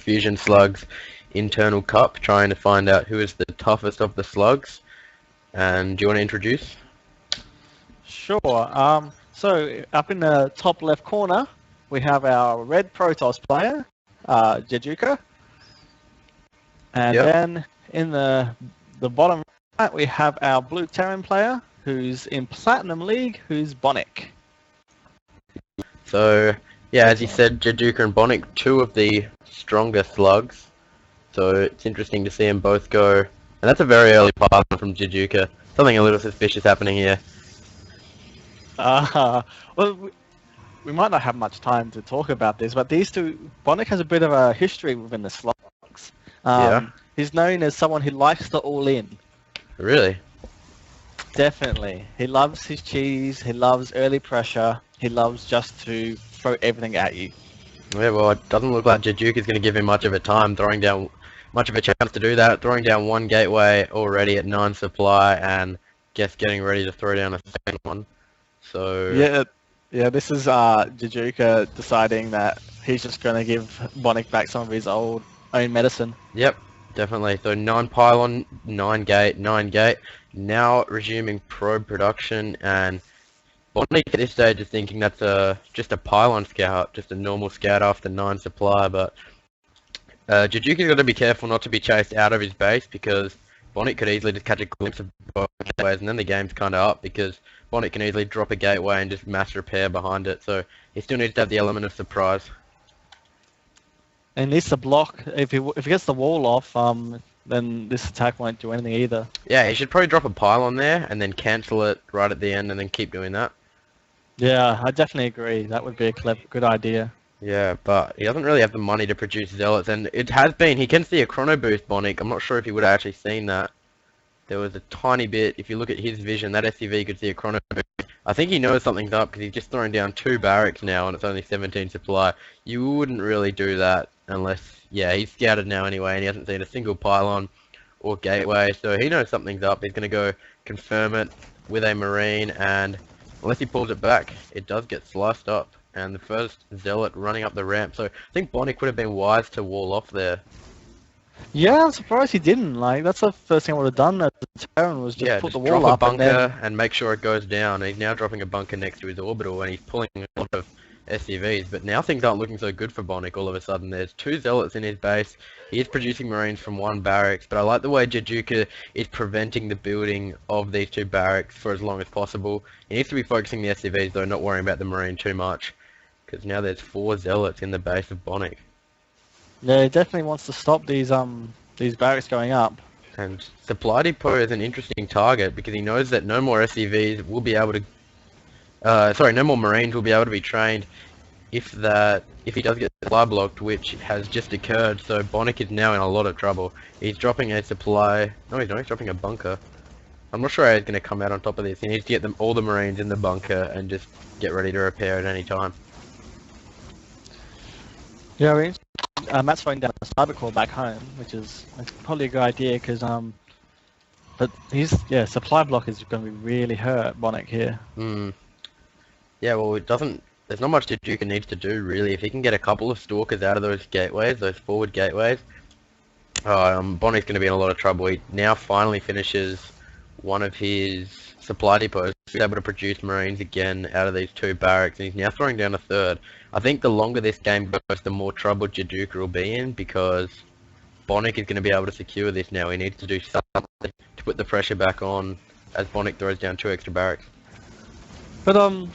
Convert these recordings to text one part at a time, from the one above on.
Fusion Slugs internal cup, trying to find out who is the toughest of the slugs. And do you want to introduce? Sure. So up in the top left corner, we have our red Protoss player, Jhedjuka. And then in the bottom right, we have our blue Terran player, who's in Platinum League, who's Bonik. So, yeah, as you said, Jhedjuka and Bonik, two of the stronger slugs. So it's interesting to see them both go. And that's a very early pylon from Jhedjuka. Something a little suspicious happening here. Well, we might not have much time to talk about this, but these two, Bonik has a bit of a history within the slugs. He's known as someone who likes to all in. Really? Definitely. He loves his cheese, he loves early pressure, he loves just to throw everything at you. Yeah, well, it doesn't look like Jhedjuka is going to give him much of a time, throwing down much of a chance to do that, throwing down one gateway already at 9 supply, and guess getting ready to throw down a second one. So yeah, this is Jhedjuka deciding that he's just going to give Bonik back some of his own medicine. Yep, definitely. So 9 pylon, 9 gate, 9 gate. Now resuming probe production, and Bonik at this stage is thinking that's just a pylon scout, just a normal scout after 9 supply, but Jhedjuka's got to be careful not to be chased out of his base, because Bonik could easily just catch a glimpse of both gateways, and then the game's kind of up, because Bonik can easily drop a gateway and just mass repair behind it, so he still needs to have the element of surprise. And needs to block. If he gets the wall off, then this attack won't do anything either. Yeah, he should probably drop a pylon there, and then cancel it right at the end, and then keep doing that. Yeah, I definitely agree. That would be a good idea. Yeah, but he doesn't really have the money to produce zealots, and it has been, he can see a chrono boost, Bonik. I'm not sure if he would have actually seen that. There was a tiny bit, if you look at his vision, that SCV could see a chrono boost. I think he knows something's up, because he's just throwing down 2 barracks now, and it's only 17 supply. You wouldn't really do that unless, yeah, he's scouted now anyway, and he hasn't seen a single pylon or gateway, so he knows something's up. He's going to go confirm it with a marine, and unless he pulls it back, it does get sliced up. And the first zealot running up the ramp, so I think Bonik would have been wise to wall off there. Yeah, I'm surprised he didn't. Like, that's the first thing I would have done as a Terran, was just put the wall drop up a bunker and make sure it goes down. He's now dropping a bunker next to his orbital, and he's pulling a lot of SCVs, but now things aren't looking so good for Bonik all of a sudden. There's 2 zealots in his base. He is producing marines from 1 barracks, but I like the way Jhedjuka is preventing the building of these 2 barracks for as long as possible. He needs to be focusing the SCVs though, not worrying about the marine too much, because now there's 4 zealots in the base of Bonik. Yeah, he definitely wants to stop these barracks going up. And Supply Depot is an interesting target, because he knows that no more SCVs will be able to no more marines will be able to be trained if he does get supply blocked, which has just occurred. So Bonik is now in a lot of trouble. He's dropping a supply. No, he's not. He's dropping a bunker. I'm not sure how he's going to come out on top of this. He needs to get all the marines in the bunker and just get ready to repair at any time. Yeah, Matt's throwing down a cyber core back home, which is probably a good idea, because but supply block is going to be really hurt Bonik here. Yeah, well, there's not much Jhedjuka needs to do, really. If he can get a couple of stalkers out of those gateways, those forward gateways, Bonik's going to be in a lot of trouble. He now finally finishes one of his supply depots. He's able to produce marines again out of these 2 barracks, and he's now throwing down a 3rd. I think the longer this game goes, the more trouble Jhedjuka will be in, because Bonik is going to be able to secure this now. He needs to do something to put the pressure back on as Bonik throws down 2 extra barracks. But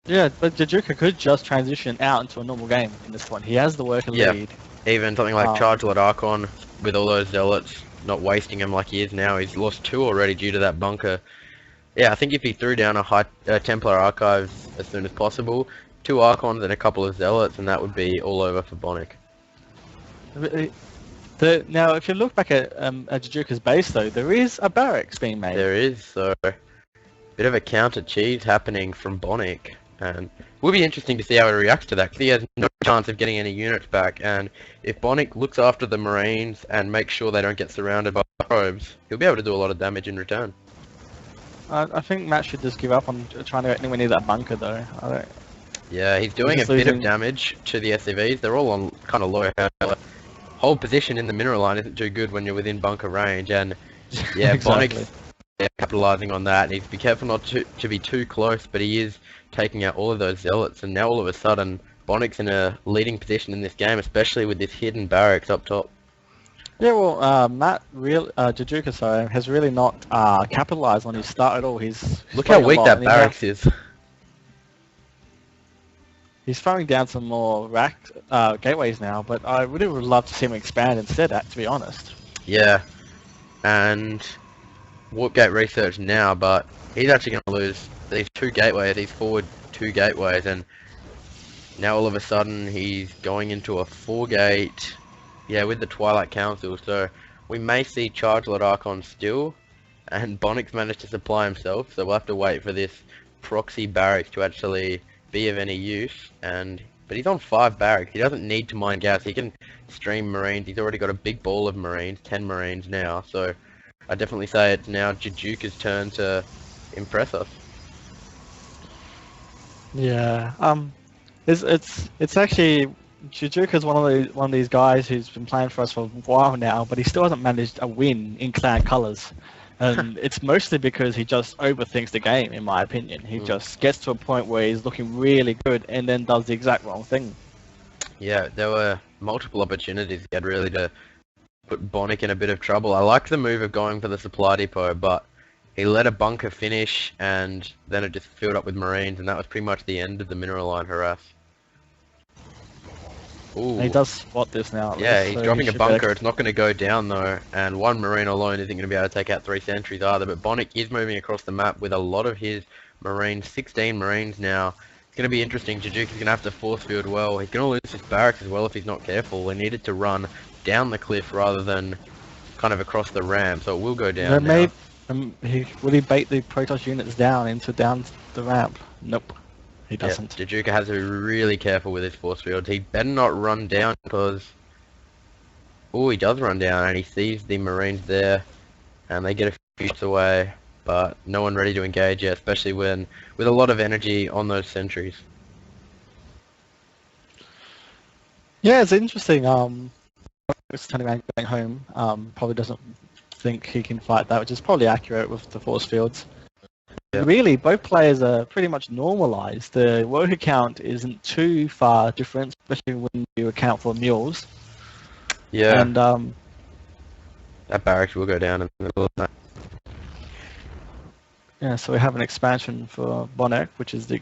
yeah, but Jhedjuka could just transition out into a normal game in this one. He has the worker lead. Even something like Charge Lord Archon with all those zealots, not wasting him like he is now. He's lost 2 already due to that bunker. Yeah, I think if he threw down a high Templar Archives as soon as possible, 2 Archons and a couple of zealots, and that would be all over for Bonik. Now, if you look back at Jhedjuka's base, though, there is a barracks being made. There is, so bit of a counter cheese happening from Bonik, and it will be interesting to see how he reacts to that, because he has no chance of getting any units back, and if Bonik looks after the marines and makes sure they don't get surrounded by probes, he'll be able to do a lot of damage in return. I think Matt should just give up on trying to get anywhere near that bunker, though. Yeah, he's doing a bit of damage to the SCVs. They're all on kind of low health. hold position in the mineral line isn't too good when you're within bunker range, and yeah, Exactly. Bonik's capitalizing on that. Needs to be careful not to be too close, but he is taking out all of those zealots, and now all of a sudden Bonik's in a leading position in this game, especially with this hidden barracks up top. Yeah, well, Jhedjuka, sorry, has really not capitalized on his start at all. He's Look how throwing a weak lot, that and barracks is. he's throwing down some more gateways now, but I really would love to see him expand instead, to be honest. Yeah, and Warpgate research now, but he's actually going to lose these two gateways, these forward two gateways, and now all of a sudden he's going into a 4-gate, yeah, with the Twilight Council, so we may see Charge Lord Archon still, and Bonik's managed to supply himself, so we'll have to wait for this proxy barracks to actually be of any use, but he's on 5 barracks, he doesn't need to mine gas, he can stream Marines, he's already got a big ball of Marines, 10 Marines now, so I definitely say it's now Jhedjuka's turn to impress us. Yeah, it's actually Jhedjuka's one of these guys who's been playing for us for a while now, but he still hasn't managed a win in clan colours. And it's mostly because he just overthinks the game, in my opinion. He just gets to a point where he's looking really good and then does the exact wrong thing. Yeah, there were multiple opportunities he had really to put Bonik in a bit of trouble. I like the move of going for the supply depot, but he let a bunker finish and then it just filled up with Marines, and that was pretty much the end of the mineral line harass. Ooh. And he does spot this now. Yeah, he's dropping a bunker. Be... It's not going to go down though, and one Marine alone isn't going to be able to take out 3 sentries either. But Bonik is moving across the map with a lot of his Marines, 16 Marines now. It's going to be interesting. Jhedjuka's going to have to force field well. He's going to lose his barracks as well if he's not careful. He needed to run down the cliff rather than kind of across the ramp, so it will go down now. Will he bait the Protoss units down the ramp? Nope. He doesn't. Yeah, Jhedjuka has to be really careful with his force fields. He better not run down because... Oh, he does run down and he sees the Marines there and they get a few shots away, but no one ready to engage yet, especially with a lot of energy on those sentries. Yeah, it's interesting. It's turning around going home. Probably doesn't think he can fight that, which is probably accurate with the force fields. Yeah. Really, both players are pretty much normalized. The worker count isn't too far different, especially when you account for mules. Yeah. And that barracks will go down in the middle of that. Yeah, so we have an expansion for Bonik, which is the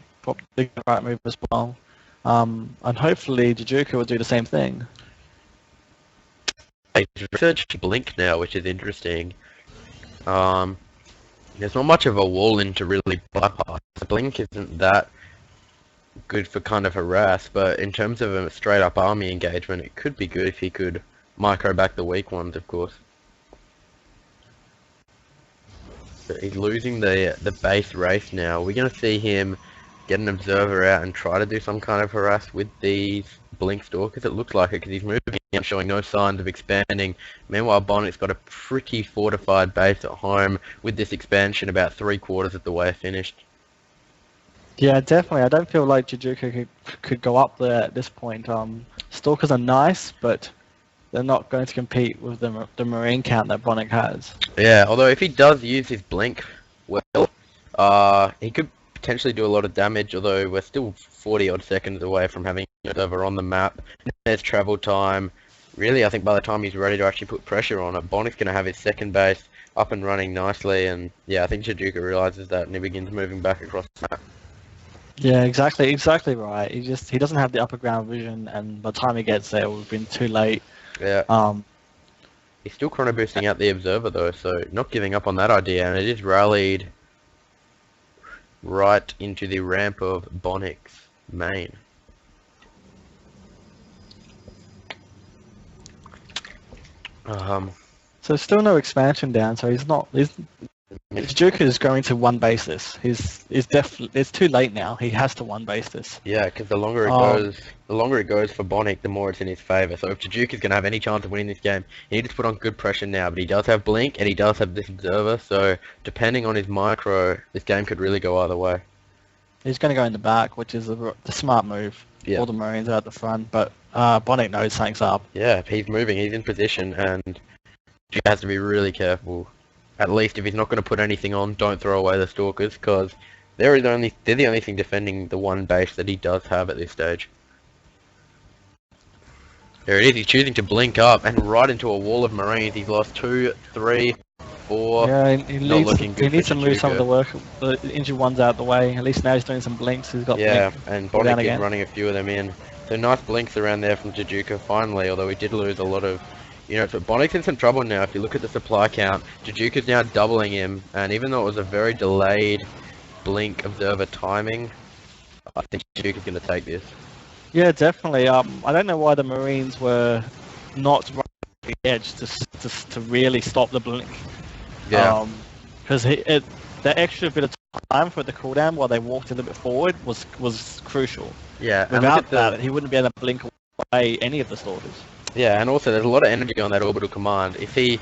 right move as well. And hopefully Jhedjuka will do the same thing. He's researched Blink now, which is interesting. There's not much of a wall in to really bypass. The Blink isn't that good for kind of harass, but in terms of a straight up army engagement, it could be good if he could micro back the weak ones, of course. But he's losing the base race now. We're going to see him get an observer out and try to do some kind of harass with these Blink Stalkers. It looks like it because he's moving and showing no signs of expanding. Meanwhile, Bonik's got a pretty fortified base at home with this expansion about 3/4 of the way finished. Yeah, definitely. I don't feel like Jhedjuka could go up there at this point. Stalkers are nice, but they're not going to compete with the Marine count that Bonik has. Yeah, although if he does use his Blink well, he could potentially do a lot of damage, although we're still 40 odd seconds away from having it over on the map. There's travel time. Really, I think by the time he's ready to actually put pressure on it, Bonik's going to have his second base up and running nicely, and yeah, I think Jhedjuka realizes that and he begins moving back across the map. Yeah, exactly right. He doesn't have the upper ground vision, and by the time he gets there, it would have been too late. Yeah. He's still chrono boosting out the observer though, so not giving up on that idea, and it is rallied right into the ramp of Bonik's main. So still no expansion down, so Jhedjuka is going to one base this. It's too late now. He has to one base this. Yeah, because the longer it goes for Bonik, the more it's in his favor. So if Jhedjuka's going to have any chance of winning this game, he needs to put on good pressure now. But he does have Blink and he does have this observer, so depending on his micro, this game could really go either way. He's going to go in the back, which is the smart move. Yeah. All the Marines are at the front, but Bonik knows something's up. Yeah, he's moving, he's in position, and he has to be really careful. At least if he's not going to put anything on, don't throw away the stalkers, because they're the only thing defending the one base that he does have at this stage. There it is, he's choosing to blink up, and right into a wall of Marines. He's lost 2, 3, 4. Yeah, he Not needs, looking good he needs for to move some of the Jhedjuka. the injured ones out of the way. At least now he's doing some blinks. He's got Yeah, blink and down Bonik is again. running a few of them in. So nice blinks around there from Jhedjuka finally, although he did lose a lot of units. But Bonik's in some trouble now. If you look at the supply count, Jhedjuka's now doubling him, and even though it was a very delayed blink observer timing, I think Jhedjuka's going to take this. Yeah, definitely. I don't know why the Marines were not right at the edge to really stop the blink. Yeah. Because the extra bit of time for the cooldown while they walked a little bit forward was crucial. Yeah, and look Without at that, he wouldn't be able to blink away any of the stalkers. yeah, and also there's a lot of energy on that orbital command. If he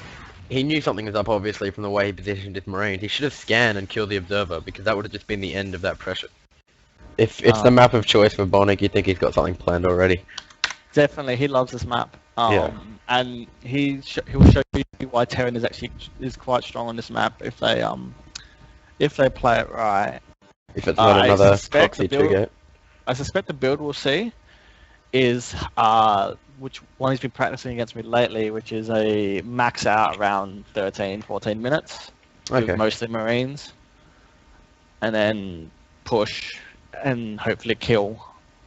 knew something was up, obviously, from the way he positioned his Marines, he should have scanned and killed the observer, because that would have just been the end of that pressure. If it's the map of choice for Bonik, you think he's got something planned already. Definitely, he loves this map. Yeah. And he'll show you why Terran is quite strong on this map if they play it right. If it's not another proxy trigger. I suspect the build we'll see is which one he's been practicing against me lately, which is a max out around 13, 14 minutes Okay. with mostly Marines, and then push and hopefully kill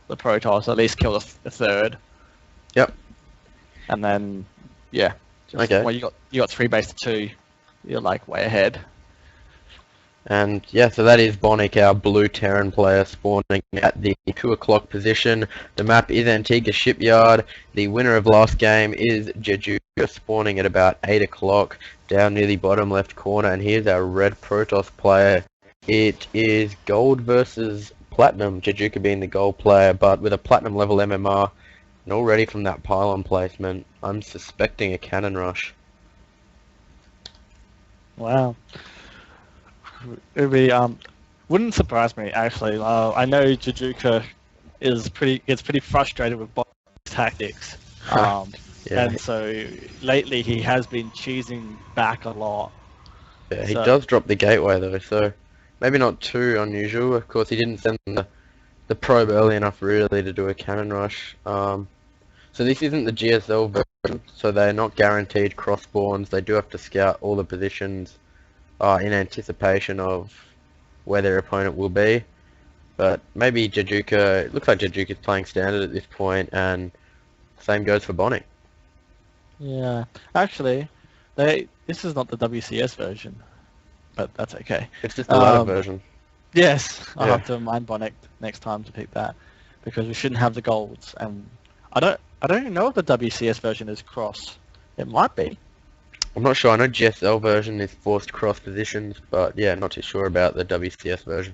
the Protoss, at least kill the third. Yep. And then, yeah. Okay. Well, you got 3 base to 2. You're like way ahead. And yeah, so that is Bonik, our blue Terran player, spawning at the 2 o'clock position. The map is Antigua Shipyard. The winner of last game is Jhedjuka, spawning at about 8 o'clock down near the bottom left corner. And here's our red Protoss player. It is gold versus platinum, Jhedjuka being the gold player, but with a platinum level MMR. And already from that pylon placement, I'm suspecting a cannon rush. Wow. It would be, wouldn't surprise me actually. I know Jhedjuka gets pretty frustrated with Bonik's tactics. Yeah. And so lately he has been cheesing back a lot. Yeah, he does drop the gateway though, so maybe not too unusual. Of course, he didn't send the probe early enough really to do a cannon rush. So this isn't the GSL version, so they're not guaranteed cross spawns. They do have to scout all the positions in anticipation of where their opponent will be. But maybe Jhedjuka, it looks like Jhedjuka's playing standard at this point, and same goes for Bonik. Yeah, actually, this is not the WCS version, but that's okay. It's just the ladder version. Yes, I'll Yeah. have to remind Bonik next time to pick that, because we shouldn't have the golds. And I don't even know if the WCS version is cross. It might be. I'm not sure. I know GSL version is forced cross positions, but yeah, not too sure about the WCS version.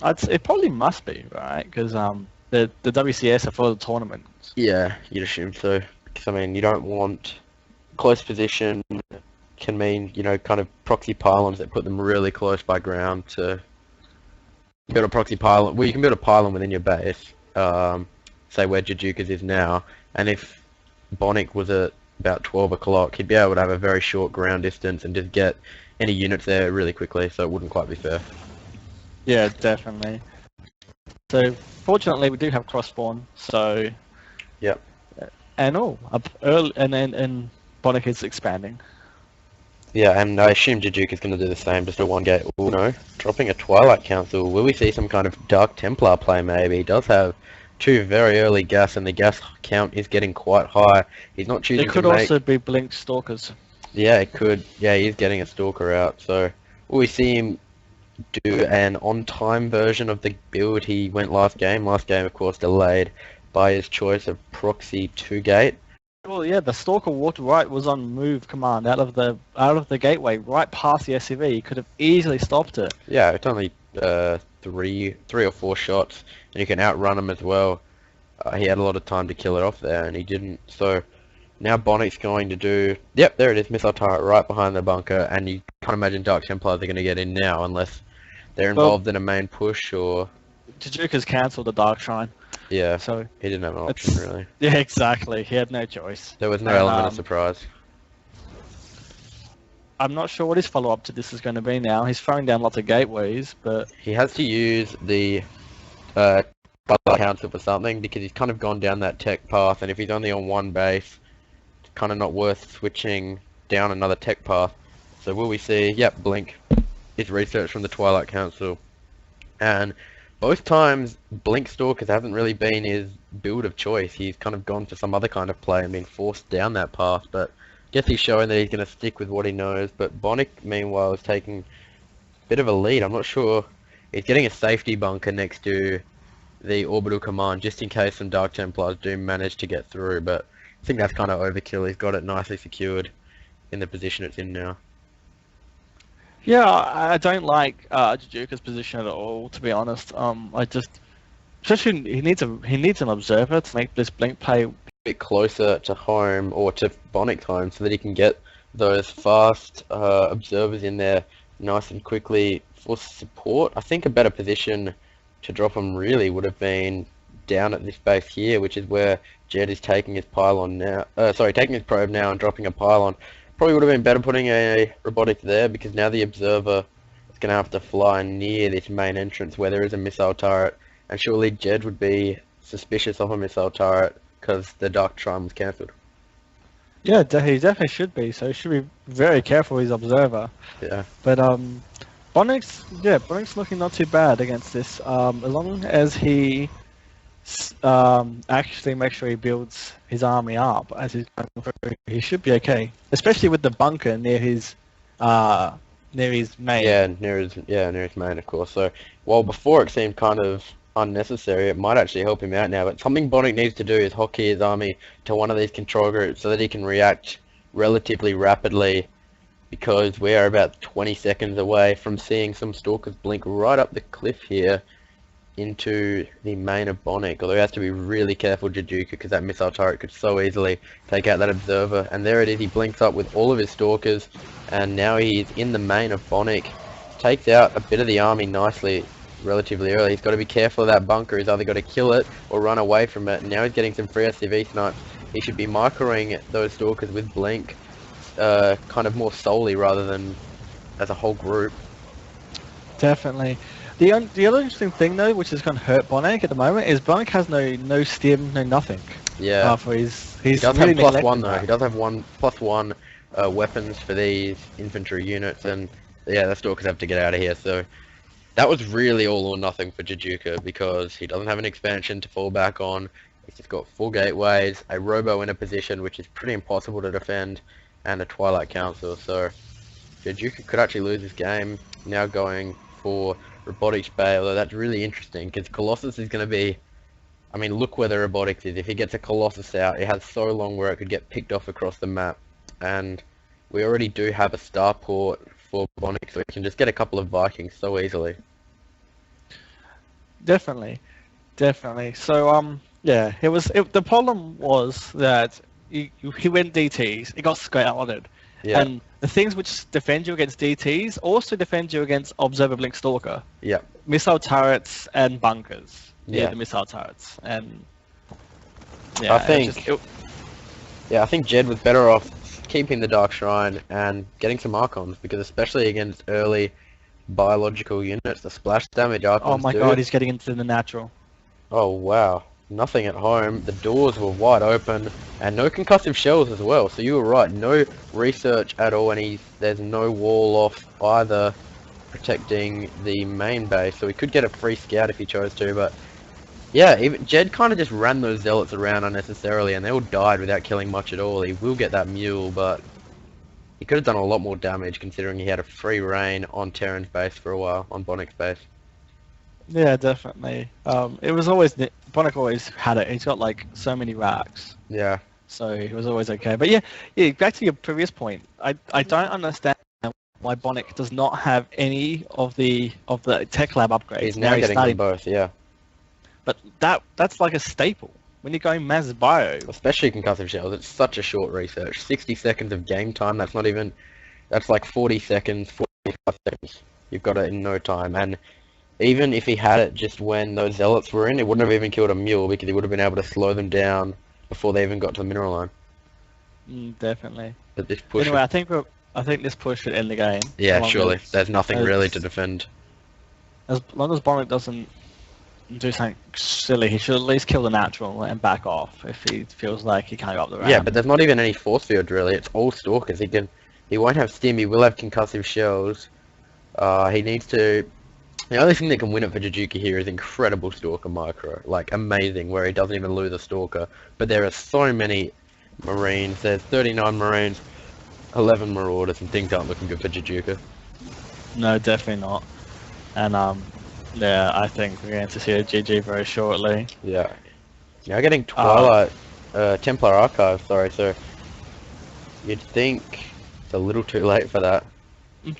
It probably must be, right? Because the WCS are for the tournaments. Yeah, you'd assume so. Because I mean, you don't want close position. Can mean, you know, kind of proxy pylons that put them really close by ground to build a proxy pylon. Well, you can build a pylon within your base, say where Jhedjuka's is now, and if Bonik was at about 12 o'clock, he'd be able to have a very short ground distance and just get any units there really quickly, so it wouldn't quite be fair. Yeah, definitely. So fortunately, we do have cross spawn. So Yep. and up early, and Bonik is expanding. Yeah, and I assume Jhedjuka's going to do the same, just a one gate Uno. Dropping a Twilight Council. Will we see some kind of Dark Templar play maybe? He does have 2 very early gas, and the gas count is getting quite high. He's not choosing It could to make... also be blinked stalkers. Yeah, it could. Yeah, he's getting a Stalker out, so... Will we see him do an on-time version of the build he went last game? Last game, of course, delayed by his choice of Proxy 2-gate. Well, yeah, the stalker walked right, was on move command out of the gateway, right past the SCV. He could have easily stopped it. Yeah, it's only 3 or 4 shots, and you can outrun him as well. He had a lot of time to kill it off there, and he didn't. So now Bonik's going to do... Yep, there it is, missile turret right behind the bunker, and you can't imagine Dark Templars are going to get in now unless they're involved in a main push or... Jhedjuka's cancelled the Dark Shrine. Yeah, So he didn't have an option really. yeah, exactly. He had no choice. There was no And, element of surprise. I'm not sure what his follow-up to this is going to be now. He's throwing down lots of gateways, but He has to use the council for something because he's kind of gone down that tech path, and if he's only on one base, it's kind of not worth switching down another tech path. So will we see? Yep, Blink is research from the Twilight Council, and both times Blink Stalkers hasn't really been his build of choice. He's kind of gone for some other kind of play and been forced down that path, but I guess he's showing that he's going to stick with what he knows. But Bonik, meanwhile, is taking a bit of a lead. I'm not sure. He's getting a safety bunker next to the orbital command, just in case some Dark Templars do manage to get through, but I think that's kind of overkill. He's got it nicely secured in the position it's in now. yeah, I don't like Jhedjuka's position at all, to be honest. I just, especially he needs an observer to make this Blink play Bit closer to home, or to Bonik's home, so that he can get those fast observers in there nice and quickly for support. I think a better position to drop him really would have been down at this base here, which is where Jed is taking his pylon now. Taking his probe now and dropping a pylon. Probably would have been better putting a robotic there, because now the observer is going to have to fly near this main entrance where there is a missile turret, and surely Jed would be suspicious of a missile turret because the Dark Trine was cancelled. Yeah, he definitely should be. So he should be very careful with his observer. Yeah. But Bonik's looking not too bad against this. As long as he actually makes sure he builds his army up as he's going through, he should be okay. Especially with the bunker near his main. Yeah, near his main, of course. So while before it seemed kind of unnecessary, it might actually help him out now. But something Bonik needs to do is hotkey his army to one of these control groups so that he can react relatively rapidly, because we are about 20 seconds away from seeing some Stalkers blink right up the cliff here into the main of Bonik. Although he has to be really careful, Jhedjuka, because that missile turret could so easily take out that observer. And there it is, he blinks up with all of his Stalkers, and now he's in the main of Bonik. Takes out a bit of the army nicely, relatively early. He's got to be careful of that bunker. He's either got to kill it or run away from it. And now he's getting some free SCV snipes. He should be microing those Stalkers with Blink, kind of more solely rather than as a whole group. Definitely. The other interesting thing though, which is going to hurt Bonik at the moment, is Bonik has no stim, no nothing. Yeah. For his He does really have +1 though. that. He does have +1 weapons for these infantry units, and yeah, the Stalkers have to get out of here. So that was really all or nothing for Jhedjuka, because he doesn't have an expansion to fall back on. He's just got 4 gateways, a robo in a position which is pretty impossible to defend, and a Twilight Council. So Jhedjuka could actually lose this game. Now going for Robotics Bay, although that's really interesting because Colossus is going to be, I mean, look where the Robotics is. If he gets a Colossus out, it has so long where it could get picked off across the map, and we already do have a starport for Bonik, so we can just get a couple of Vikings so easily. Definitely. So yeah, the problem was that he went DTs, he got scouted. Yeah. And the things which defend you against DTs also defend you against Observer Blink Stalker. Yeah. Missile turrets and bunkers. Yeah. The missile turrets. And yeah, I think Jed was better off keeping the Dark Shrine and getting some Archons, because especially against early biological units, the splash damage Archons oh my god, he's getting into the natural. Oh wow. Nothing at home. The doors were wide open, and no concussive shells as well. So you were right, no research at all, and there's no wall off either protecting the main base. So he could get a free scout if he chose to, but yeah, even Jed kind of just ran those zealots around unnecessarily, and they all died without killing much at all. He will get that mule, but he could have done a lot more damage considering he had a free reign on Terran's base for a while, on Bonik's base. Yeah, definitely. It was always Bonik always had it. He's got like so many racks, Yeah. so he was always okay. But yeah. Back to your previous point. I don't understand why Bonik does not have any of the tech lab upgrades. He's now getting them both, yeah. But that's like a staple when you're going mass bio. Especially concussive shells. It's such a short research. 60 seconds of game time. That's not even. That's like 40 seconds, 45 seconds. You've got it in no time, and even if he had it just when those zealots were in, it wouldn't have even killed a mule because he would have been able to slow them down before they even got to the mineral line. Definitely. But this push, Anyway, I think this push should end the game. yeah, As long surely. There's nothing really to defend. as long as Bonik doesn't do something silly, he should at least kill the natural and back off if he feels like he can't go up the ramp. Yeah, but there's not even any force field really. It's all stalkers. He won't have stim. He will have concussive shells. He needs to. The only thing that can win it for Jhedjuka here is incredible stalker micro, like amazing, where he doesn't even lose a stalker. But there are so many marines. There's 39 marines, 11 marauders, and things aren't looking good for Jhedjuka. No, definitely not. And yeah, I think we're going to see a GG very shortly. Yeah. Now getting Twilight, Templar Archive, sorry, so you'd think it's a little too late for that.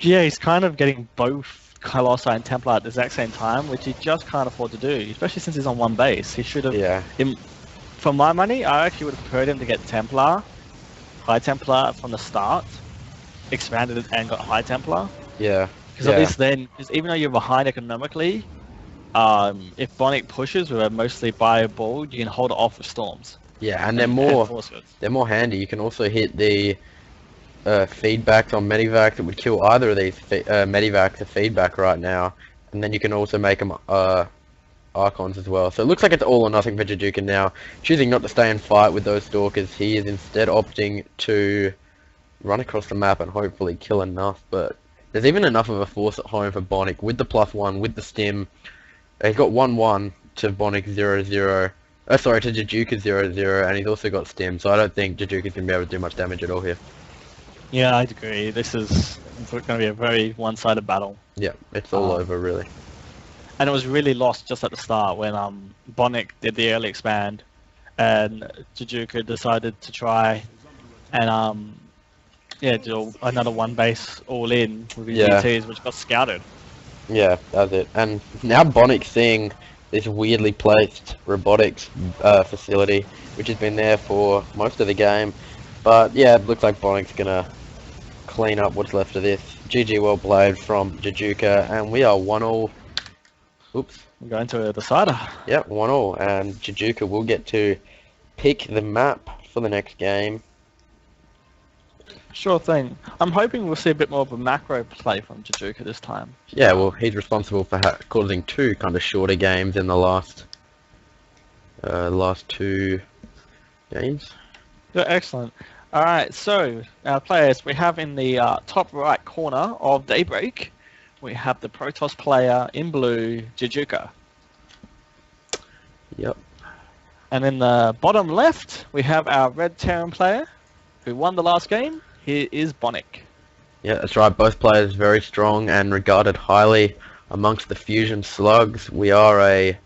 Yeah, he's kind of getting both Colossi and Templar at the exact same time, which he just can't afford to do, especially since he's on one base. He should have... Yeah. For my money, I actually would have preferred him to get Templar, High Templar from the start, expanded it and got High Templar. Yeah. Because at least then, because even though you're behind economically, if Bonik pushes with a mostly buy-board, you can hold it off with storms. Yeah, and they're more handy. You can also hit the feedbacks on medivacs that would kill either of these medivacs to feedback right now, and then you can also make them archons as well. So it looks like it's all or nothing for Jhedjuka now. Choosing not to stay and fight with those stalkers, he is instead opting to run across the map and hopefully kill enough, but there's even enough of a force at home for Bonik with the +1, with the stim. He's got 1-1 to Bonik 0-0. Sorry, to Jhedjuka 0-0, and he's also got stim, so I don't think Jhedjuka's going to be able to do much damage at all here. Yeah, I'd agree. This is going to be a very one-sided battle. Yeah, it's all over, really. And it was really lost just at the start when Bonik did the early expand, and Jhedjuka decided to try and do another one base all in with his GTs, which got scouted. Yeah, that's it. And now Bonik's seeing this weirdly placed robotics facility, which has been there for most of the game. But yeah, it looks like Bonik's gonna clean up what's left of this. GG, well played from Jhedjuka, and we are 1-all. Oops. We're going to a decider. Yep, 1-all, and Jhedjuka will get to pick the map for the next game. Sure thing. I'm hoping we'll see a bit more of a macro play from Jhedjuka this time. Yeah, well, he's responsible for causing two kind of shorter games in the last two games. Yeah, excellent. Alright, so our players, we have in the top right corner of Daybreak, we have the Protoss player in blue, Jhedjuka. Yep. And in the bottom left, we have our red Terran player, who won the last game. Here is Bonik. Yeah, that's right. Both players very strong and regarded highly amongst the Fusion Slugs. We are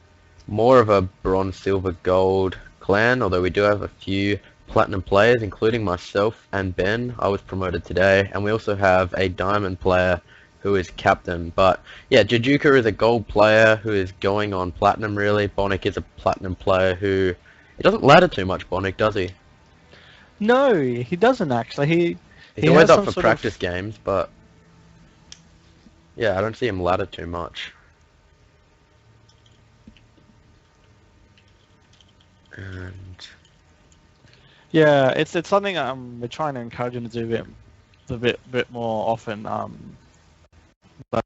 more of a bronze, silver, gold clan, although we do have a few platinum players, including myself and Ben. I was promoted today, and we also have a diamond player who is captain. But yeah, Jhedjuka is a gold player who is going on platinum really. Bonik is a platinum player who... He doesn't ladder too much, Bonik, does he? No, he doesn't actually. He's always up for practice games, but yeah, I don't see him ladder too much. And yeah, it's something we're trying to encourage him to do a bit more often. But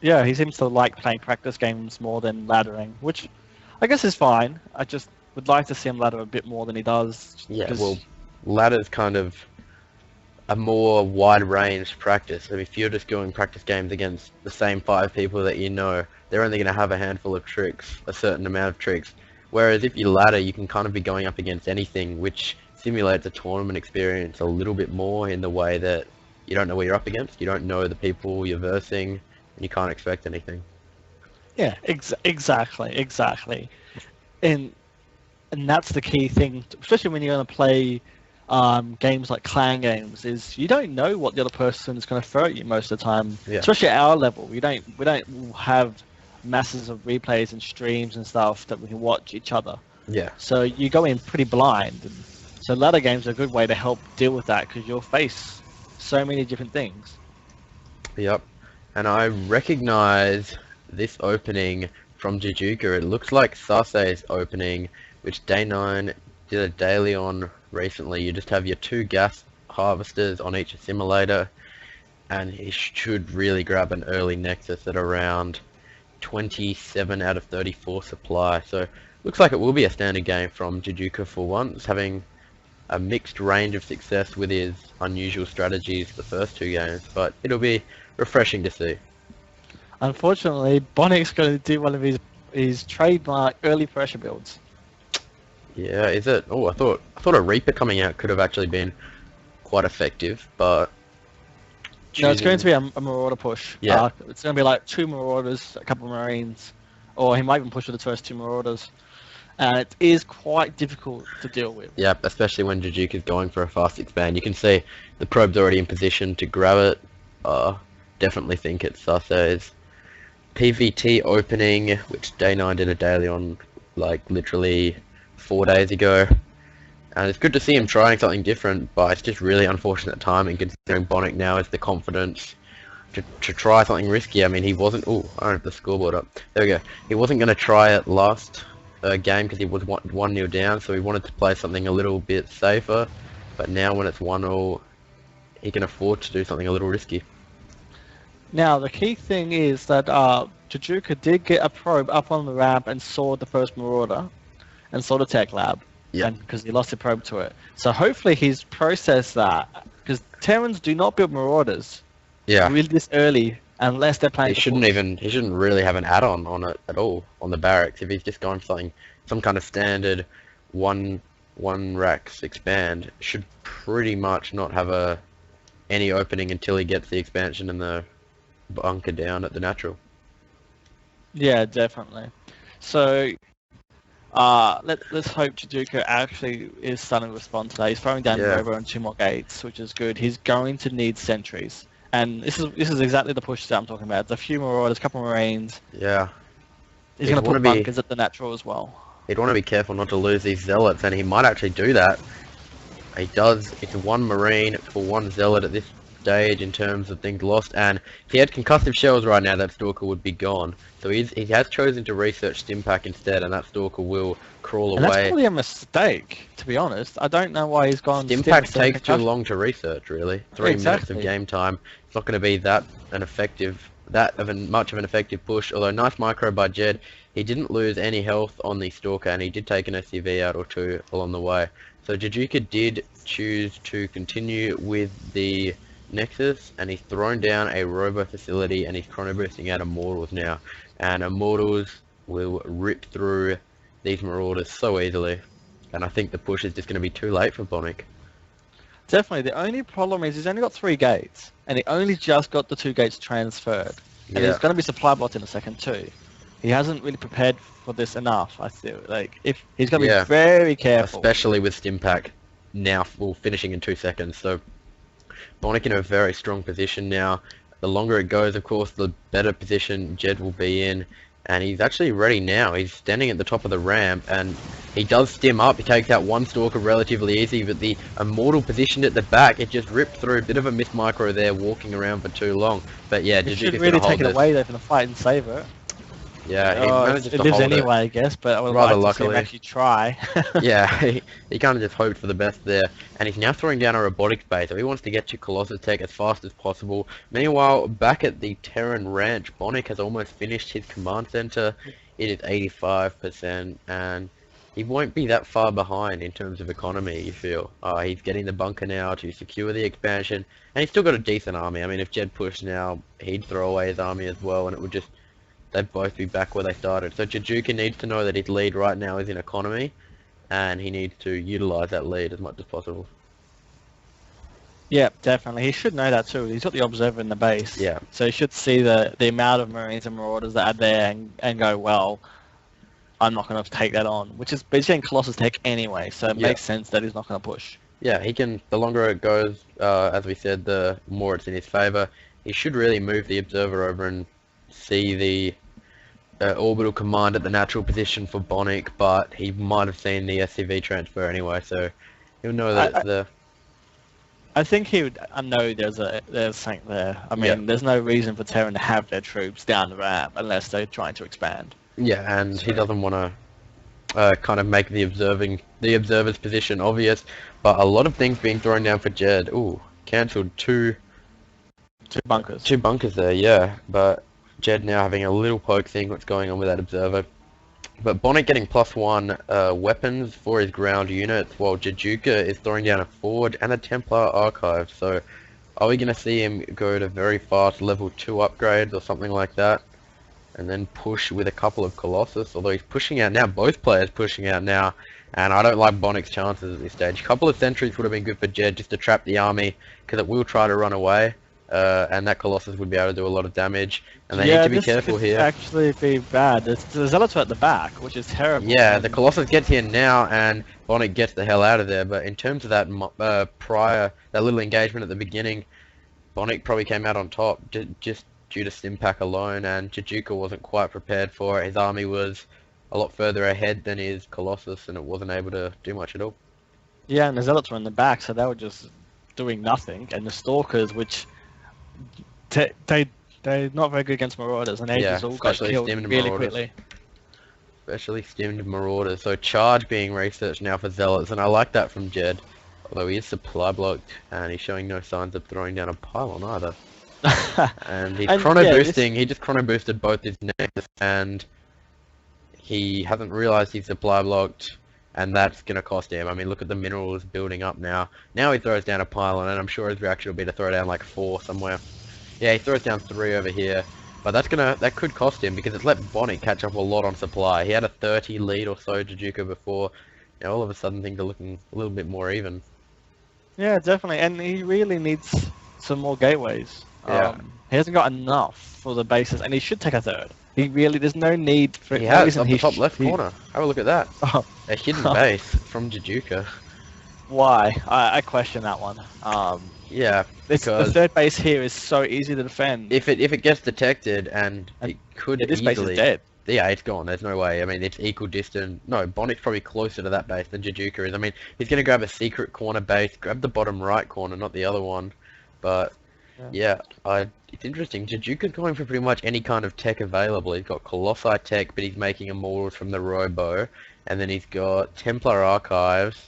yeah, he seems to like playing practice games more than laddering, which I guess is fine. I just would like to see him ladder a bit more than he does. Yeah, well, ladder's kind of a more wide-range practice. So if you're just doing practice games against the same 5 people that you know, they're only going to have a handful of tricks, a certain amount of tricks. Whereas if you ladder, you can kind of be going up against anything, which simulates a tournament experience a little bit more in the way that you don't know what you're up against, you don't know the people you're versing, and you can't expect anything. Yeah, exactly. And that's the key thing, especially when you're going to play games like clan games, is you don't know what the other person is going to throw at you most of the time. Yeah. Especially at our level, we don't have masses of replays and streams and stuff that we can watch each other. Yeah. So you go in pretty blind, and so ladder games are a good way to help deal with that because you'll face so many different things. Yep. And I recognize this opening from Jhedjuka, it looks like Sase's opening, which Day 9 did a daily on recently. You just have your 2 gas harvesters on each assimilator, and he should really grab an early Nexus at around 27 out of 34 supply. So looks like it will be a standard game from Jhedjuka for once, having a mixed range of success with his unusual strategies the first 2 games, but it'll be refreshing to see. Unfortunately, Bonik's going to do one of his trademark early pressure builds. Yeah, is it? Oh, I thought a Reaper coming out could have actually been quite effective, but No, it's going to be a Marauder push. Yeah. It's going to be like 2 Marauders, a couple of Marines, or he might even push with the first 2 Marauders. And it is quite difficult to deal with. Yeah, especially when Jhedjuka is going for a fast expand. You can see the probe's already in position to grab it. Definitely think it's Sase's PVT opening, which Day 9 did a daily on, like, literally 4 days ago. And it's good to see him trying something different, but it's just really unfortunate timing considering Bonik now has the confidence to try something risky. I mean, he wasn't... Oh, I don't have the scoreboard up. There we go. He wasn't going to try it last game because he was 1-0 down, so he wanted to play something a little bit safer. But now when it's 1-0, he can afford to do something a little risky. Now, the key thing is that Jhedjuka did get a probe up on the ramp and saw the first Marauder and saw the tech lab. Yeah. Because he lost a probe to it. So hopefully he's processed that. Because Terrans do not build Marauders really this early unless they're playing. He shouldn't really have an add-on on it at all on the barracks. If he's just gone for some kind of standard one racks expand, should pretty much not have any opening until he gets the expansion and the bunker down at the natural. Yeah, definitely. So let's hope Jhedjuka actually is starting to respond today. He's throwing down the Robo and 2 more gates, which is good. He's going to need sentries. And this is exactly the push that I'm talking about. It's a few Marauders, a couple of Marines. Yeah. He's going to put bunkers at the natural as well. He'd want to be careful not to lose these Zealots, and he might actually do that. He does. It's 1 Marine for 1 Zealot at this stage in terms of things lost, and if he had concussive shells right now, that Stalker would be gone. So he has chosen to research Stimpack instead, and that Stalker will crawl away. That's probably a mistake, to be honest. I don't know why he's gone. Stimpack takes too long to research, really. 3 minutes of game time. It's not going to be much of an effective push. Although nice micro by Jed. He didn't lose any health on the Stalker, and he did take an SCV out or 2 along the way. So Jhedjuka did choose to continue with the Nexus, and he's thrown down a Robo facility, and he's chrono boosting out Immortals now. And Immortals will rip through these Marauders so easily. And I think the push is just going to be too late for Bonik. Definitely. The only problem is he's only got 3 gates, and he only just got the 2 gates transferred. And there's going to be supply bots in a second too. He hasn't really prepared for this enough, I feel. Like, if he's going to be very careful. Especially with Stimpack now finishing in 2 seconds. So Bonik in a very strong position now. The longer it goes, of course, the better position Jed will be in. And he's actually ready now. He's standing at the top of the ramp, and he does stim up. He takes out 1 Stalker relatively easy, but the Immortal positioned at the back, it just ripped through. A bit of a missed micro there, walking around for too long. But yeah, Jhedjuka's should really take it away though from the fight and save it. Yeah, he manages to it lives hold anyway, I guess, but I would rather like to see him luckily. actually try. Yeah, he kind of just hoped for the best there. And he's now throwing down a robotics base, so he wants to get to Colossus Tech as fast as possible. Meanwhile, back at the Terran Ranch, Bonik has almost finished his command center. It is 85%, and he won't be that far behind in terms of economy, you feel. He's getting the bunker now to secure the expansion, and he's still got a decent army. I mean, if Jed pushed now, he'd throw away his army as well, and it would just... they'd both be back where they started. So Jhedjuka needs to know that his lead right now is in economy, and he needs to utilize that lead as much as possible. Yeah, definitely. He should know that too. He's got the observer in the base. Yeah. So he should see the amount of Marines and Marauders that are there and go, well, I'm not going to take that on. Which is, but he's getting Colossus Tech anyway, so it makes sense that he's not going to push. Yeah, he can, the longer it goes, as we said, the more it's in his favor. He should really move the observer over and see the orbital command at the natural position for Bonik, but he might have seen the SCV transfer anyway, so he'll know that it's there. I think he would. I know there's something there. I mean, there's no reason for Terran to have their troops down the ramp unless they're trying to expand. Yeah, and he doesn't want to kind of make the observer's position obvious. But a lot of things being thrown down for Jed. Ooh, cancelled two bunkers. Two bunkers there, yeah. But Jed now having a little poke, seeing what's going on with that observer. But Bonik getting +1 weapons for his ground units, while Jhedjuka is throwing down a Forge and a Templar archive. So, are we going to see him go to very fast level 2 upgrades or something like that? And then push with a couple of Colossus, although he's pushing out now, both players pushing out now. And I don't like Bonik's chances at this stage. A couple of sentries would have been good for Jed just to trap the army, because it will try to run away. And that Colossus would be able to do a lot of damage, and they need to be careful here. Yeah, this could actually be bad. The Zealots are at the back, which is terrible. Yeah, the Colossus gets here now, and Bonik gets the hell out of there, but in terms of that that little engagement at the beginning, Bonik probably came out on top, just due to Stimpack alone, and Jhedjuka wasn't quite prepared for it. His army was a lot further ahead than his Colossus, and it wasn't able to do much at all. Yeah, and the Zealots were in the back, so they were just doing nothing, and the Stalkers, which... They're not very good against Marauders, and they just all got killed really quickly. Especially stimmed Marauders. So charge being researched now for Zealots, and I like that from Jed. Although he is supply blocked, and he's showing no signs of throwing down a pylon either. And he's chrono boosting. He just chrono boosted both his necks, and he hasn't realized he's supply blocked, and that's gonna cost him. I mean, look at the minerals building up now. Now he throws down a pylon, and I'm sure his reaction will be to throw down like 4 somewhere. Yeah, he throws down 3 over here, but that could cost him because it's let Bonik catch up a lot on supply. He had a 30 lead or so Jhedjuka before. Now all of a sudden things are looking a little bit more even. Yeah, definitely, and he really needs some more gateways. Yeah. He hasn't got enough for the bases, and he should take a 3rd. There's no need for... He has, up the top left corner. Have a look at that. Oh. A hidden base from Jhedjuka. Why? I question that one. Yeah, because the 3rd base here is so easy to defend. If it gets detected, and it could this easily... base is dead. Yeah, it's gone. There's no way. I mean, it's equal distance. No, Bonik's probably closer to that base than Jhedjuka is. I mean, he's going to grab a secret corner base, grab the bottom right corner, not the other one. But, yeah, it's interesting. Jhedjuka's going for pretty much any kind of tech available. He's got Colossi tech, but he's making immortals from the Robo. And then he's got Templar archives.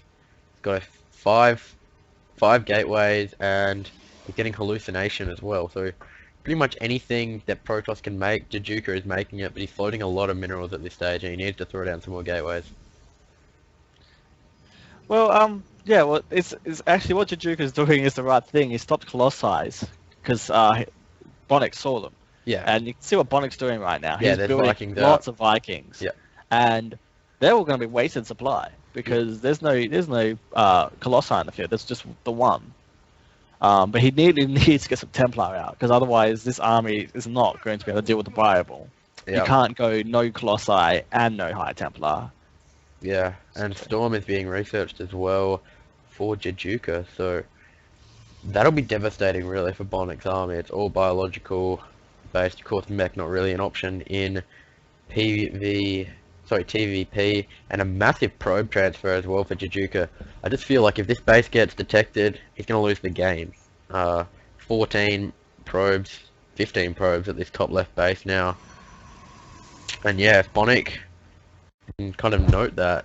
He's got 5 gateways, and he's getting hallucination as well. So pretty much anything that Protoss can make, Jhedjuka is making it, but he's floating a lot of minerals at this stage, and he needs to throw down some more gateways. Well, yeah, well, it's actually what Jhedjuka is doing is the right thing. He stopped Colossi because Bonik saw them. Yeah. And you can see what Bonik's doing right now. Yeah, He's there's building lots of Vikings. Yeah. And they're all going to be wasted supply because there's no Colossi in the field. There's just the one. But he needs to get some Templar out because otherwise this army is not going to be able to deal with the variable. Yep. You can't go no Colossi and no High Templar. Yeah, and Storm is being researched as well for Jhedjuka, so that'll be devastating really for Bonik's army. It's all biological based, of course mech not really an option in TVP, and a massive probe transfer as well for Jhedjuka. I just feel like if this base gets detected, he's going to lose the game. 14 probes, 15 probes at this top left base now. And yeah, if Bonik can kind of note that,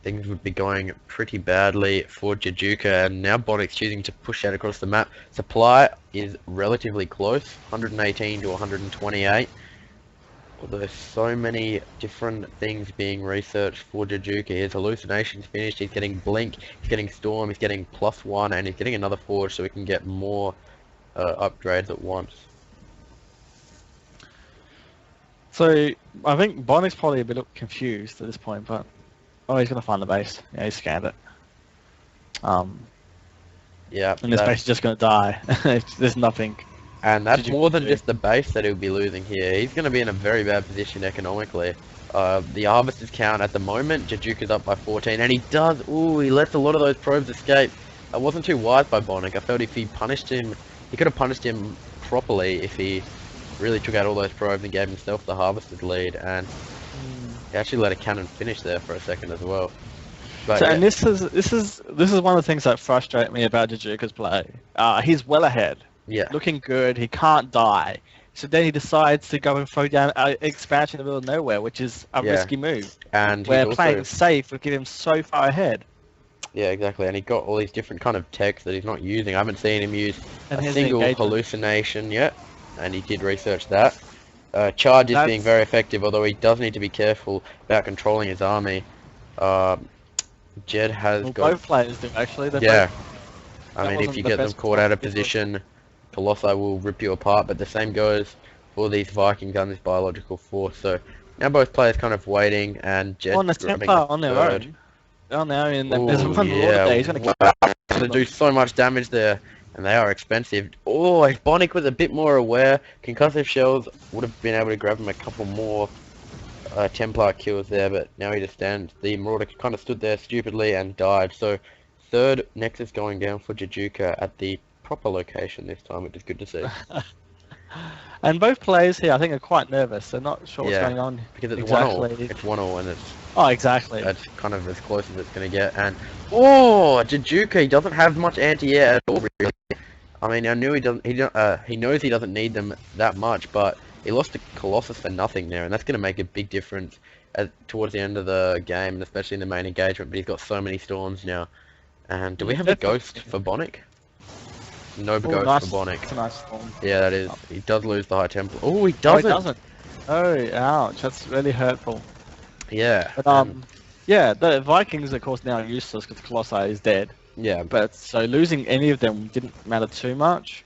things would be going pretty badly for Jhedjuka, and now Bonik's choosing to push out across the map. Supply is relatively close, 118 to 128. There's so many different things being researched for Jhedjuka. His hallucination's finished, he's getting Blink, he's getting Storm, he's getting +1, and he's getting another Forge so he can get more upgrades at once. So, I think Bonik's probably a bit confused at this point, but... Oh, he's going to find the base. Yeah, he scanned it. Yeah. And this base is just going to die. There's nothing... And that's more than just the base that he'll be losing here. He's going to be in a very bad position economically. The harvesters count at the moment, Jhedjuka's up by 14, and he does, he lets a lot of those probes escape. That wasn't too wise by Bonik. I felt if he punished him, he could have punished him properly if he really took out all those probes and gave himself the harvester's lead, and he actually let a cannon finish there for a second as well. But So, yeah, and this is one of the things that frustrate me about Jhedjuka's play. He's well ahead, yeah, looking good. He can't die. So then he decides to go and throw down an expansion in the middle of nowhere, which is a yeah. risky move. And he's Where also, playing safe would get him so far ahead. yeah, exactly. And he got all these different kind of techs that he's not using. I haven't seen him use And a here's the single engagement. hallucination yet, and he did research that. Charge is being That's very effective, although he does need to be careful about controlling his army. Uh, Jed has well, got, both players do actually. They're yeah. both, I that mean, if wasn't you the get them best caught out of this was- position, Colossi will rip you apart. But the same goes for these Vikings and this biological force. So now both players kind of waiting, and Jed on the grabbing Templar the on their third. own. On their own, and there's Ooh, one Marauder yeah, there. He's going to wow. kill To them. do so much damage there, and they are expensive. Oh, if Bonik was a bit more aware, concussive shells would have been able to grab him a couple more Templar kills there, but now he just stands. The Marauder kind of stood there stupidly and died. So third Nexus going down for Jhedjuka at the proper location this time, which is good to see. And both players here, I think, are quite nervous. They're not sure what's Yeah, going on because it's exactly. 1-all. It's 1-all, and it's Oh, exactly. that's kind of as close as it's going to get. And oh, Jhedjuka, he doesn't have much anti-air at all, really. I mean, I knew he doesn't. He knows he doesn't need them that much, but he lost to Colossus for nothing there, and that's going to make a big difference towards the end of the game, and especially in the main engagement. But he's got so many storms now. And do we have a ghost for Bonik? No Oh, ghost nice. for Bonik. That's a nice storm. Yeah, that is. He does lose the High Templar. Oh, he Oh, he doesn't. doesn't. Oh, ouch. That's really hurtful. Yeah. But, yeah, the Vikings, of course, now are useless because Colossi is dead. Yeah, But so losing any of them didn't matter too much.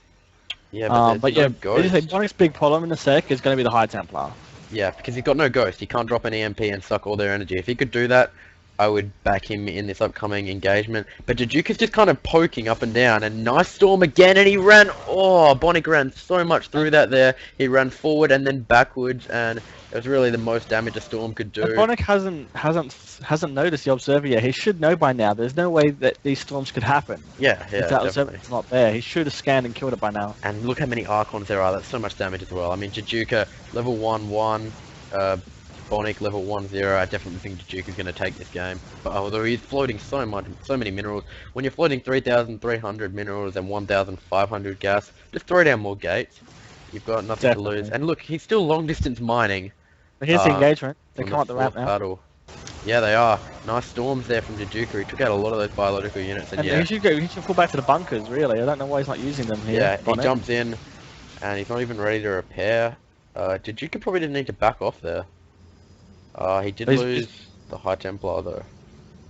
yeah, but But there's yeah, no as you say, ghost. Bonik's big problem in the sec is going to be the High Templar. Yeah, because he's got no ghost. He can't drop an EMP and suck all their energy. If he could do that, I would back him in this upcoming engagement. But Jhedjuka's just kind of poking up and down, and nice storm again, and he ran. Oh, Bonik ran so much through that there. He ran forward and then backwards, and it was really the most damage a storm could do. And Bonik hasn't noticed the observer yet. He should know by now. There's no way that these storms could happen Yeah, if yeah, that definitely. observer's not there. He should have scanned and killed it by now. And look how many Archons there are. That's so much damage as well. I mean, Jhedjuka, level 1-1, Bonik, level 1-0. I definitely think Jhedjuka's going to take this game. But although he's floating so many minerals, when you're floating 3,300 minerals and 1,500 gas, just throw down more gates. You've got nothing to lose. Definitely. And look, he's still long distance mining. But here's the engagement. They from come up the ramp fourth now. battle. Yeah, they are. Nice storms there from Jhedjuka. He took out a lot of those biological units, and And yeah. he should fall back to the bunkers, really. I don't know why he's not using them here. Yeah, he Bonik. jumps in, and he's not even ready to repair. Jhedjuka probably didn't need to back off there. He did He's- lose the High Templar though.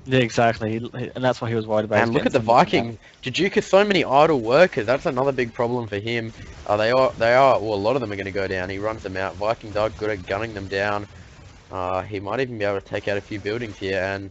Yeah, exactly. And that's what he was worried about. And He's look at the getting some- Vikings. Jhedjuka, so many idle workers. That's another big problem for him. They are. Well, a lot of them are going to go down. He runs them out. Vikings are good at gunning them down. He might even be able to take out a few buildings here. And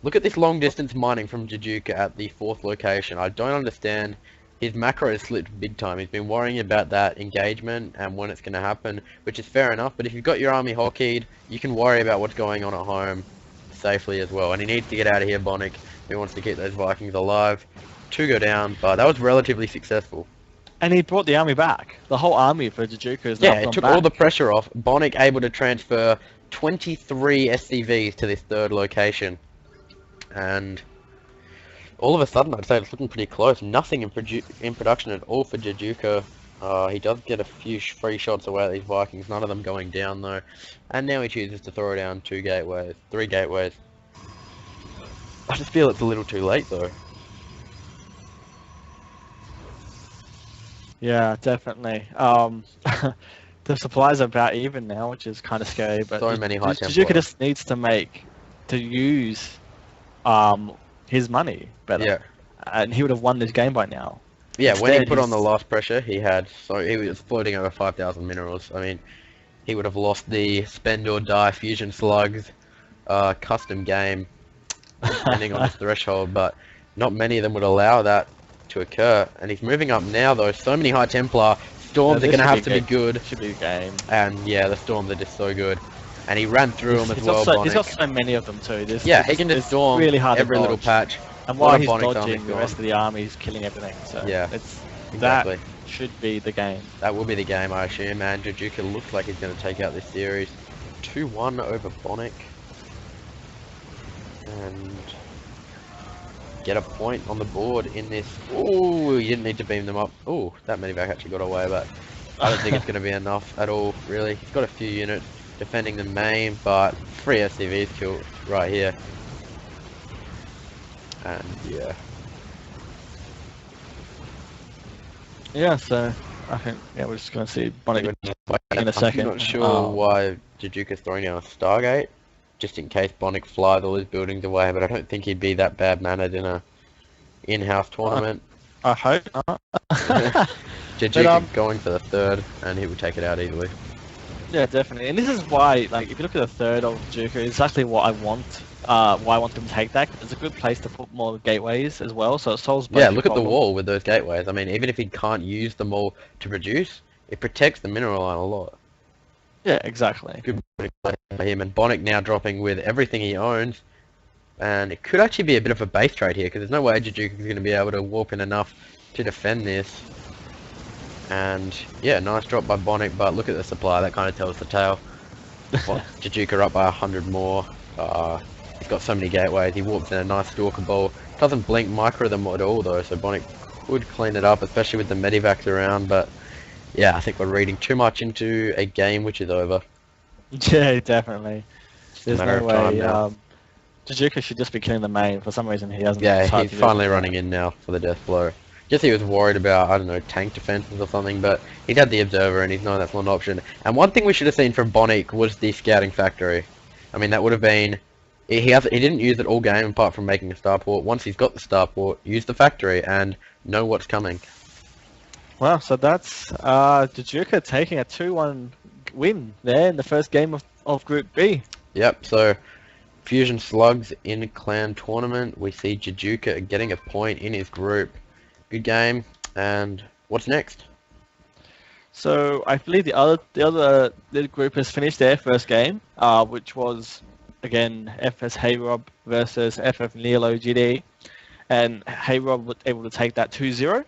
look at this long distance mining from Jhedjuka at the 4th location. I don't understand. His macro has slipped big time. He's been worrying about that engagement and when it's going to happen, which is fair enough. But if you've got your army hockeyed, you can worry about what's going on at home safely as well. And he needs to get out of here, Bonik. He wants to keep those Vikings alive. 2 go down, but that was relatively successful. And he brought the army back. The whole army for Jhedjuka is now Yeah, it gone took back. all the pressure off. Bonik able to transfer 23 SCVs to this 3rd location. And all of a sudden, I'd say it's looking pretty close. Nothing in production at all for Jhedjuka. He does get a few free shots away at these Vikings, none of them going down though. And now he chooses to throw down 3 gateways. I just feel it's a little too late though. Yeah, definitely. The supplies are about even now, which is kind of scary. But So many High Jhedjuka Templar. just needs to use his money better. Yeah. And he would have won this game by now. Yeah, when he Instead, put on the he's- last pressure, he was floating over 5,000 minerals. I mean, he would have lost the spend or die fusion slugs custom game, depending on his threshold, but not many of them would allow that to occur. And he's moving up now, though. So many High Templar. Storms Yeah, are going to this have should to be be good. Should be a game. And yeah, the Storms are just so good. And he ran through them as He's well, got Bonik. so many of them too. Yeah, he can just it's storm really hard every to little dodge. patch. And Lot while of he's Bonik's army's dodging, the gone. rest of the army is killing everything. So Yeah, it's Exactly. that should be the game. That will be the game, I assume, and Jhedjuka looks like he's going to take out this series. 2-1 over Bonik. And get a point on the board in this. Oh, you didn't need to beam them up. Oh, that medevac actually got away, but I don't think it's going to be enough at all, really. He's got a few units defending the main, but 3 SCVs killed right here. And yeah. Yeah, so I think we're just going to see Bonik in a second. I'm not sure why Jhedjuka's throwing out a Stargate, just in case Bonik flies all his buildings away, but I don't think he'd be that bad mannered in a in-house tournament. I hope not. Jhedjuka going for the third, and he would take it out easily. Yeah, definitely. And this is why, like, if you look at the third of Jhedjuka, it's exactly what I want. Why I want them to take that. It's a good place to put more gateways as well, so it solves both. Yeah, look at the wall with those gateways. I mean, even if he can't use them all to produce, it protects the mineral line a lot. Yeah, exactly. Good play for him, and Bonik now dropping with everything he owns. And it could actually be a bit of a base trade here, because there's no way Jhedjuka is going to be able to warp in enough to defend this. And yeah, nice drop by Bonik, but look at the supply, that kind of tells the tale. Jhedjuka up by 100 more. He's got so many gateways, he warps in a nice stalker ball. Doesn't blink micro them at all though, so Bonik would clean it up, especially with the medivacs around, but yeah, I think we're reading too much into a game which is over. Yeah, definitely. There's no way. Now. Jhedjuka should just be killing the main. For some reason, he hasn't. Yeah, he's finally running in now for the death blow. Guess he was worried about, I don't know, tank defenses or something, but he's had the observer and he's known that's not an option. And one thing we should have seen from Bonik was the scouting factory. I mean, that would have been... He didn't use it all game apart from making a starport. Once he's got the starport, use the factory and know what's coming. Well, so that's Jhedjuka taking a 2-1 win there in the first game of Group B. Yep, so Fusion Slugs in clan tournament. We see Jhedjuka getting a point in his group. Good game. And what's next? So I believe the other group has finished their first game, which was again FS Hayrob versus FF Neilogd, and Hayrob was able to take that 2-0.